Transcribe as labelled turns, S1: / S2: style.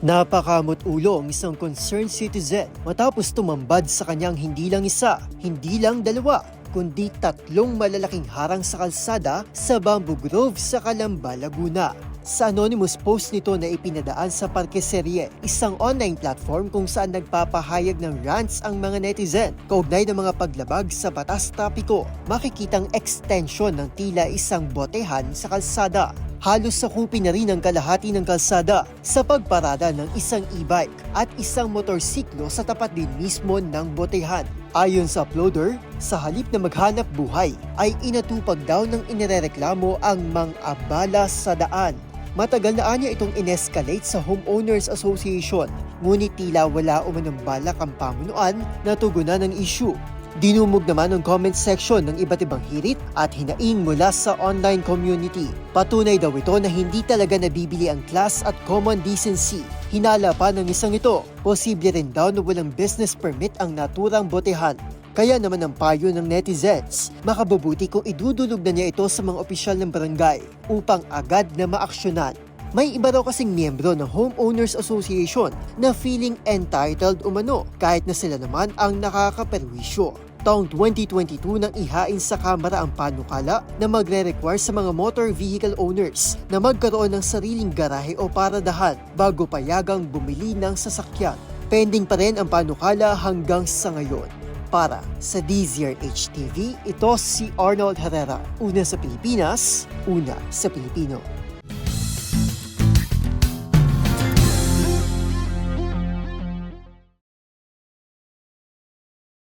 S1: Napakamot ulo ang isang concerned citizen matapos tumambad sa kanyang hindi lang isa, hindi lang dalawa, kundi tatlong malalaking harang sa kalsada sa Bamboo Grove sa Calamba, Laguna. Sa anonymous post nito na ipinadaan sa Parkeserie, isang online platform kung saan nagpapahayag ng rants ang mga netizen kaugnay ng mga paglabag sa batas trapiko, makikitang extension ng tila isang botehan sa kalsada. Halos sakupin na rin ang kalahati ng kalsada sa pagparada ng isang e-bike at isang motorsiklo sa tapat din mismo ng botehan. Ayon sa uploader, sa halip na maghanap buhay ay inatupag daw ng inirereklamo ang mang-abala sa daan. Matagal na niya itong inescalate sa Homeowners Association, ngunit tila wala umanong balak ang pamunuan na tugunan ng issue. Dinumog naman ang comment section ng iba't ibang hirit at hinaing mula sa online community. Patunay daw ito na hindi talaga nabibili ang class at common decency. Hinala pa ng isang ito, posible rin daw na walang business permit ang naturang botehan. Kaya naman ang payo ng netizens, makabubuti kung idudulog na niya ito sa mga opisyal ng barangay upang agad na maaksyonan. May iba raw kasing miyembro ng Homeowners Association na feeling entitled umano kahit na sila naman ang nakakaperwisyo. Taong 2022 nang ihain sa Kamara ang panukala na magre-require sa mga motor vehicle owners na magkaroon ng sariling garahe o paradahan bago payagang bumili ng sasakyan. Pending pa rin ang panukala hanggang sa ngayon. Para sa DZRH TV, ito si Arnold Herrera. Una sa Pilipinas, una sa Pilipino.